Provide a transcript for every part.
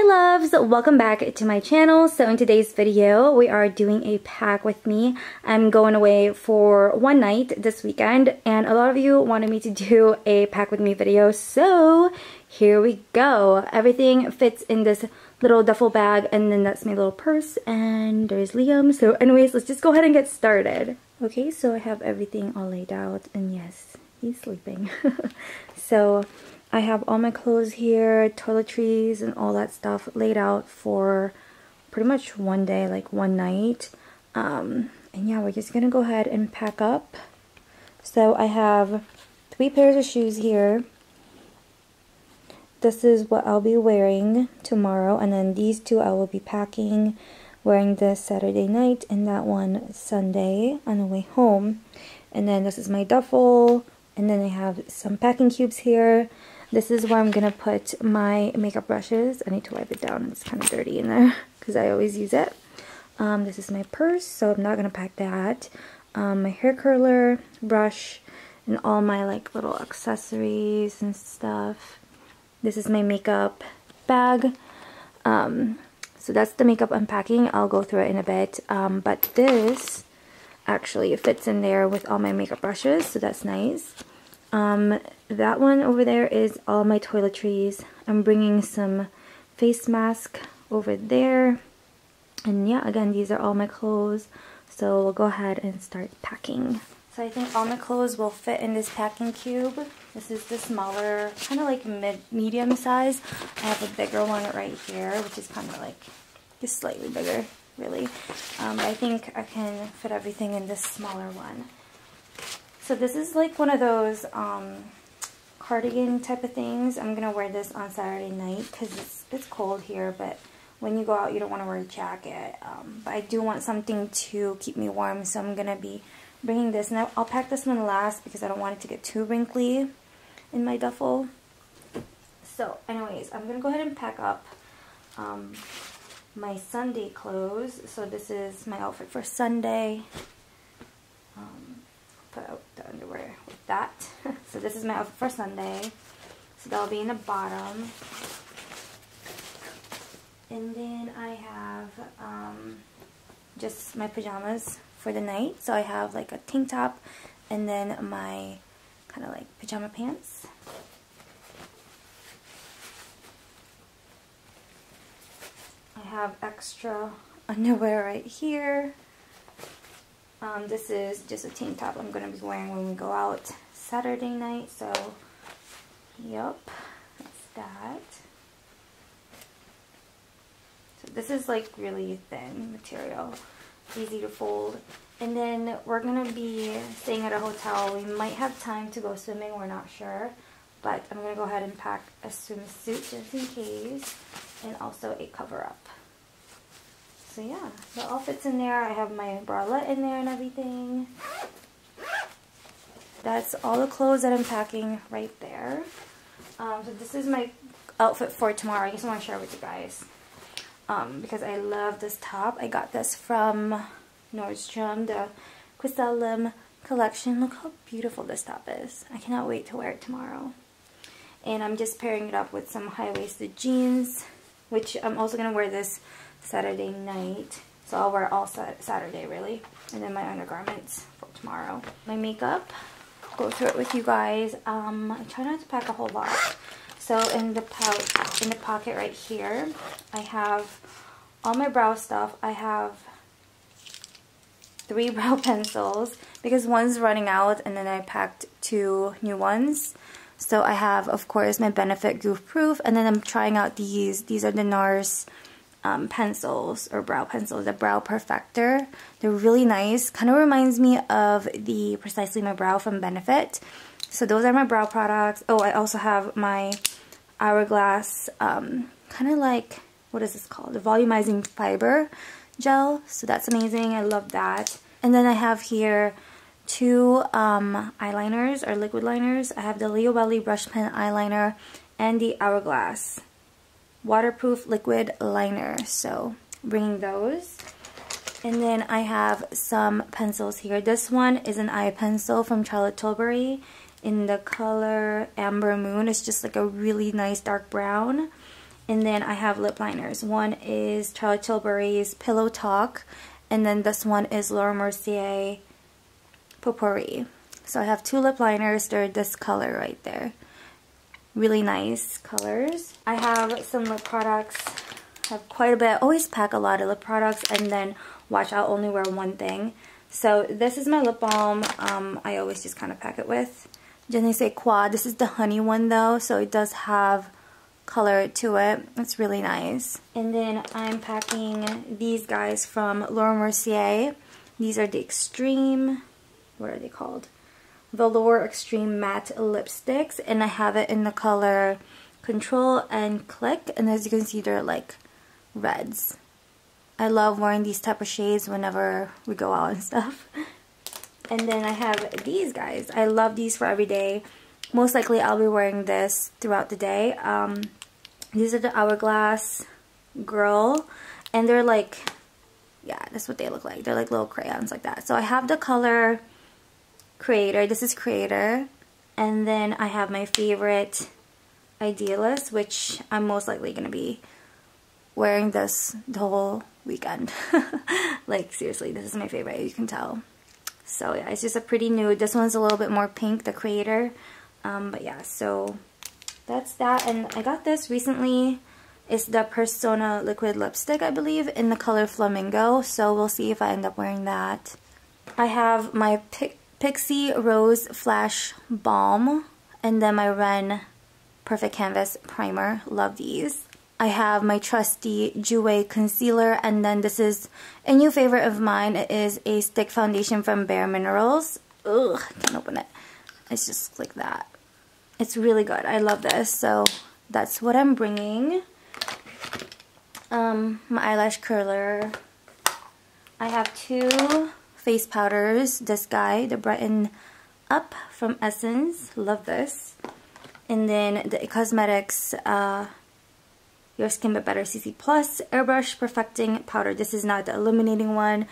Hi loves, welcome back to my channel. So in today's video we are doing a pack with me. I'm going away for one night this weekend and a lot of you wanted me to do a pack with me video, so here we go. Everything fits in this little duffel bag, and then that's my little purse, and there's Liam. So anyways, let's just go ahead and get started. Okay, so I have everything all laid out, and yes, he's sleeping. So I have all my clothes here, toiletries and all that stuff laid out for pretty much one day, like one night. And yeah, we're just gonna go ahead and pack up. So I have 3 pairs of shoes here. This is what I'll be wearing tomorrow, and then these 2 I will be packing, wearing this Saturday night, and that one Sunday on the way home. And then this is my duffel, and then I have some packing cubes here. This is where I'm going to put my makeup brushes. I need to wipe it down. It's kind of dirty in there because I always use it. This is my purse, so I'm not going to pack that. My hair curler, brush, and all my like little accessories and stuff. This is my makeup bag. So that's the makeup I'm packing. I'll go through it in a bit. But this actually fits in there with all my makeup brushes, so that's nice. That one over there is all my toiletries. I'm bringing some face mask over there. And yeah, again, these are all my clothes. So we'll go ahead and start packing. So I think all my clothes will fit in this packing cube. This is the smaller, kind of like medium size. I have a bigger one right here, which is kind of like just slightly bigger, really. But I think I can fit everything in this smaller one. So this is like one of those cardigan type of things. I'm going to wear this on Saturday night because it's cold here, but when you go out you don't want to wear a jacket. But I do want something to keep me warm, so I'm going to be bringing this. Now I'll pack this one last because I don't want it to get too wrinkly in my duffel. So anyways, I'm going to go ahead and pack up my Sunday clothes. So this is my outfit for Sunday. Put out the underwear with that. So this is my outfit for Sunday. So that'll be in the bottom. And then I have just my pajamas for the night. So I have like a tank top and then my kind of like pajama pants. I have extra underwear right here. This is just a tank top I'm going to be wearing when we go out Saturday night. So, yep, that's that. So this is like really thin material, easy to fold. And then we're going to be staying at a hotel. We might have time to go swimming, we're not sure. But I'm going to go ahead and pack a swimsuit just in case, and also a cover-up. So yeah, the all fits in there. I have my bralette in there and everything. That's all the clothes that I'm packing right there. So this is my outfit for tomorrow. I just want to share with you guys. Because I love this top. I got this from Nordstrom, the Crystalline collection. Look how beautiful this top is. I cannot wait to wear it tomorrow. And I'm just pairing it up with some high-waisted jeans, which I'm also going to wear this Saturday night, so I'll wear all Saturday really, and then my undergarments for tomorrow. My makeup, I'll go through it with you guys. I try not to pack a whole lot. So in the pouch, in the pocket right here, I have all my brow stuff. I have 3 brow pencils because one's running out, and then I packed 2 new ones. So I have, of course, my Benefit Goof Proof, and then I'm trying out these. These are the NARS pencils, or brow pencils, the Brow Perfector. They're really nice. Kind of reminds me of the Precisely My Brow from Benefit. So those are my brow products. Oh, I also have my Hourglass, kind of like, what is this called? The Volumizing Fiber Gel. So that's amazing. I love that. And then I have here 2 eyeliners, or liquid liners. I have the Leo Belly Brush Pen Eyeliner and the Hourglass Waterproof Liquid Liner. So bringing those. And then I have some pencils here. This one is an eye pencil from Charlotte Tilbury in the color Amber Moon. It's just like a really nice dark brown. And then I have lip liners. One is Charlotte Tilbury's Pillow Talk, and then this one is Laura Mercier Potpourri. So I have two lip liners. They're this color right there. Really nice colors. I have some lip products. I have quite a bit. I always pack a lot of lip products and then watch out, only wear one thing. So this is my lip balm. I always just kind of pack it with. Didn't say quad. This is the honey one though, so it does have color to it. It's really nice. And then I'm packing these guys from Laura Mercier. These are the Extreme, what are they called? Velour Extreme Matte Lipsticks, and I have it in the color Control and Click, and as you can see they're like reds. I love wearing these type of shades whenever we go out and stuff. And then I have these guys. I love these for every day. Most likely I'll be wearing this throughout the day. These are the Hourglass Girl, and they're like, yeah, that's what they look like. They're like little crayons like that. So I have the color Creator. This is Creator. And then I have my favorite Idealist, which I'm most likely going to be wearing this the whole weekend. Like, seriously, this is my favorite, you can tell. So yeah, it's just a pretty nude. This one's a little bit more pink, the Creator. But yeah, so that's that. And I got this recently. It's the Persona Liquid Lipstick, I believe, in the color Flamingo. So we'll see if I end up wearing that. I have my Pixie Rose Flash Balm, and then my Ren Perfect Canvas Primer. Love these. I have my trusty Jouer Concealer, and then this is a new favorite of mine. It is a stick foundation from Bare Minerals. Ugh, can't open it. It's just like that. It's really good. I love this. So that's what I'm bringing. My eyelash curler. I have two face powders. This guy, the Brighten Up from Essence. Love this. And then the Cosmetics Your Skin But Better CC Plus Airbrush Perfecting Powder. This is not the illuminating one,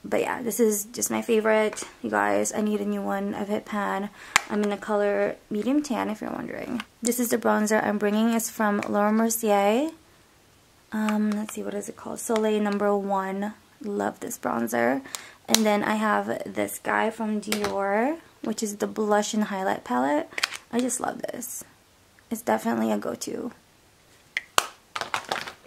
but yeah, this is just my favorite. You guys, I need a new one. I've hit pan. I'm in the color medium tan, if you're wondering. This is the bronzer I'm bringing. It's from Laura Mercier. Let's see, what is it called? Soleil No. 1. Love this bronzer. And then I have this guy from Dior, which is the blush and highlight palette. I just love this. It's definitely a go-to.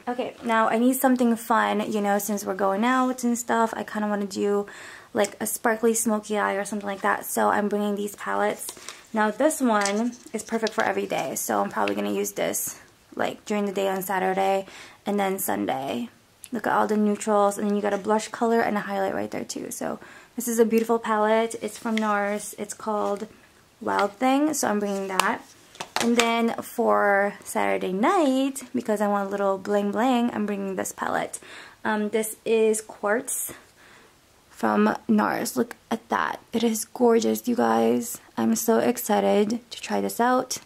Okay, now I need something fun, you know, since we're going out and stuff. I kind of want to do like a sparkly smoky eye or something like that. So I'm bringing these palettes. Now this one is perfect for every day. So I'm probably going to use this like during the day on Saturday and then Sunday. Look at all the neutrals, and then you got a blush color and a highlight right there too. So this is a beautiful palette. It's from NARS. It's called Wild Thing. So I'm bringing that. And then for Saturday night, because I want a little bling bling, I'm bringing this palette. This is Quartz from NARS. Look at that. It is gorgeous, you guys. I'm so excited to try this out.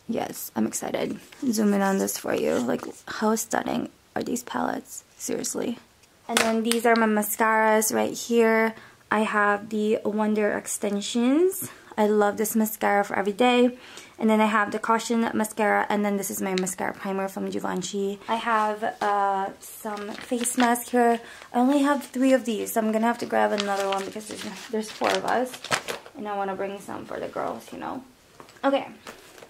Yes, I'm excited. Zoom in on this for you. Like, how stunning are these palettes? Seriously. And then these are my mascaras right here. I have the Wonder Extensions. I love this mascara for every day. And then I have the Caution mascara, and then this is my mascara primer from Givenchy. I have some face mask here. I only have 3 of these, so I'm gonna have to grab another one because there's 4 of us. And I want to bring some for the girls, you know. Okay,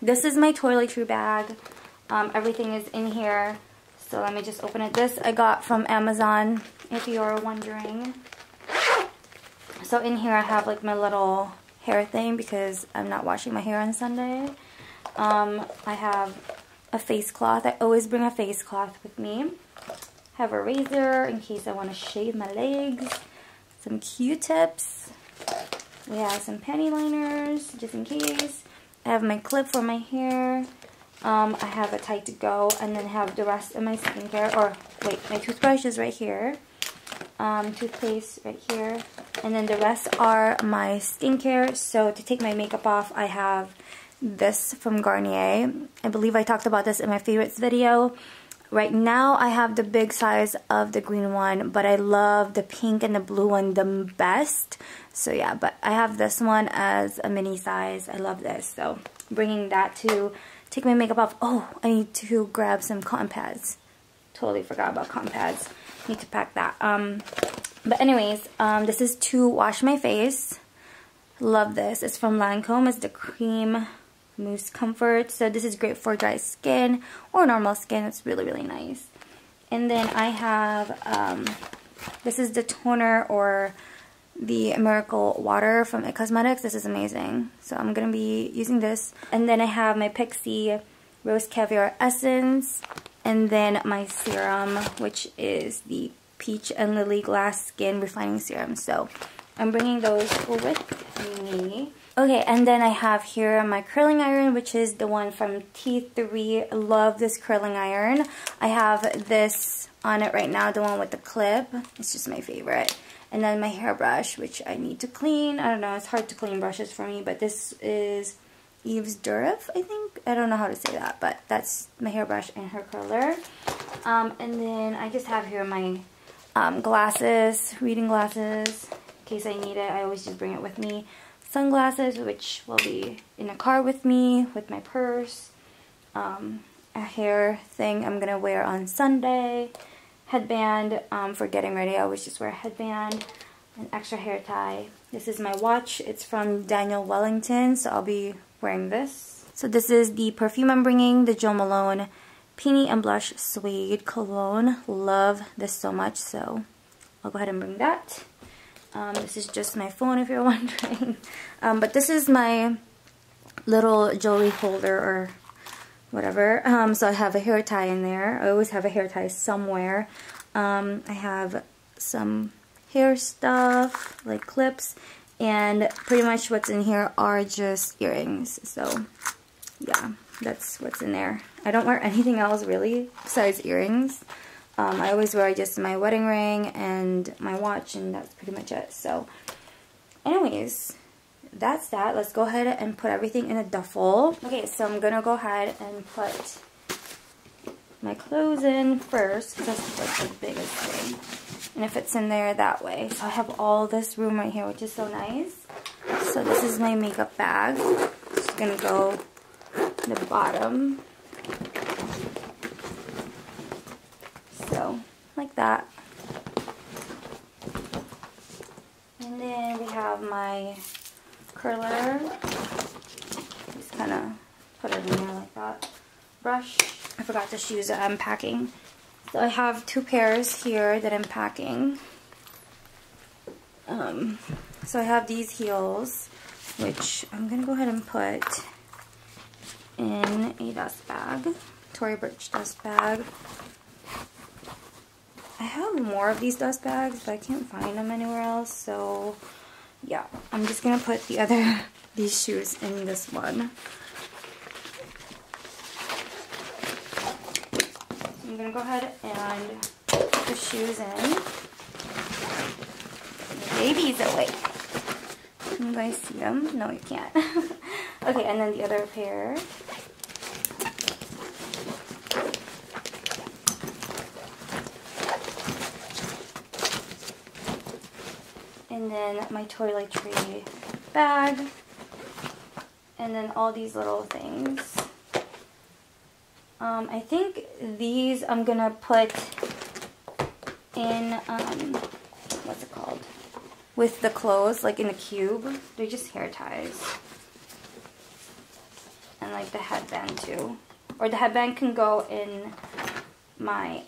this is my toiletry bag. Everything is in here. So let me just open it. This I got from Amazon, if you're wondering. So in here I have like my little hair thing because I'm not washing my hair on Sunday. I have a face cloth. I always bring a face cloth with me. Have a razor in case I want to shave my legs. Some Q-tips. We have some panty liners just in case. I have my clip for my hair. I have a Tight to Go, and then have the rest of my skincare, or wait, my toothbrush is right here, toothpaste right here, and then the rest are my skincare. So to take my makeup off, I have this from Garnier. I believe I talked about this in my favorites video. Right now I have the big size of the green one, but I love the pink and the blue one the best. So yeah, but I have this one as a mini size. I love this, so bringing that to take my makeup off. Oh, I need to grab some cotton pads. Totally forgot about cotton pads. Need to pack that. But anyways, this is to wash my face. Love this. It's from Lancome. It's the Cream Mousse Comfort. So this is great for dry skin or normal skin. It's really, really nice. And then I have, this is the toner or the Miracle Water from It Cosmetics. This is amazing. So I'm going to be using this. And then I have my Pixie Rose Caviar Essence. And then my serum, which is the Peach and Lily Glass Skin Refining Serum. So I'm bringing those with me. Okay, and then I have here my curling iron, which is the one from T3. Love this curling iron. I have this on it right now, the one with the clip. It's just my favorite. And then my hairbrush, which I need to clean. I don't know, it's hard to clean brushes for me, but this is Eve's Durif, I think. I don't know how to say that, but that's my hairbrush and her curler. And then I just have here my glasses, reading glasses, in case I need it. I always just bring it with me. Sunglasses, which will be in the car with me, with my purse. A hair thing I'm gonna wear on Sunday. Headband for getting ready. I always just wear a headband. An extra hair tie. This is my watch. It's from Daniel Wellington, so I'll be wearing this. So this is the perfume I'm bringing, the Jo Malone Peony and Blush Suede Cologne. Love this so much, so I'll go ahead and bring that. This is just my phone if you're wondering. But this is my little jewelry holder or whatever. So I have a hair tie in there. I always have a hair tie somewhere. I have some hair stuff, like clips, and pretty much what's in here are just earrings. So yeah, that's what's in there. I don't wear anything else really besides earrings. I always wear just my wedding ring and my watch, and that's pretty much it. So anyways, that's that. Let's go ahead and put everything in a duffel. Okay, so I'm gonna go ahead and put my clothes in first, because that's like the biggest thing. And it fits in there that way. So I have all this room right here, which is so nice. So this is my makeup bag. It's gonna go in the bottom. So, like that. And then we have my curler. Just kind of put it in there like that. Brush. I forgot the shoes that I'm packing. So I have two pairs here that I'm packing. So I have these heels, which I'm going to go ahead and put in a dust bag. Tory Burch dust bag. I have more of these dust bags, but I can't find them anywhere else. So yeah, I'm just going to put these shoes in this one. I'm going to go ahead and put the shoes in. The baby's awake. Can you guys see them? No, you can't. Okay, and then the other pair. And then my toiletry bag. And then all these little things. I think these I'm gonna put in, what's it called? With the clothes, like in a cube. They're just hair ties. And like the headband too. Or the headband can go in my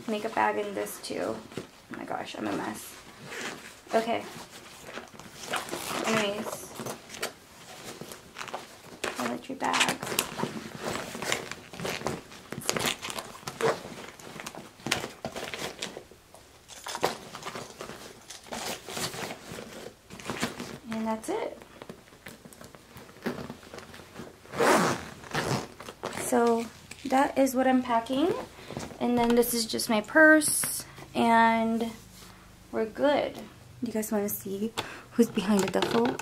makeup bag in this too. Oh my gosh, I'm a mess. Okay. Anyways. Toiletry bag. And that's it. So that is what I'm packing. And then this is just my purse. And we're good. Do you guys want to see who's behind the duffel?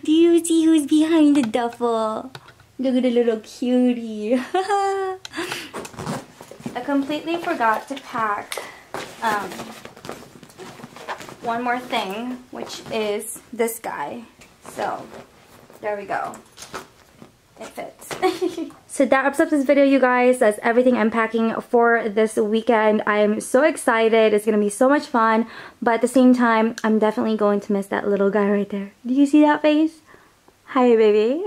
Do you see who's behind the duffel? Look at the little cutie. I completely forgot to pack one more thing, which is this guy. So there we go. So that wraps up this video, you guys. That's everything I'm packing for this weekend. I'm so excited. It's gonna be so much fun, but at the same time, I'm definitely going to miss that little guy right there. Do you see that face? Hi, baby.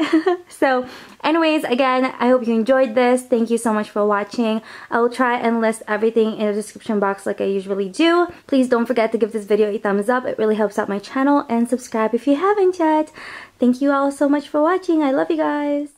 So anyways, again, I hope you enjoyed this. Thank you so much for watching. I will try and list everything in the description box like I usually do. Please don't forget to give this video a thumbs up. It really helps out my channel, and subscribe if you haven't yet. Thank you all so much for watching. I love you guys.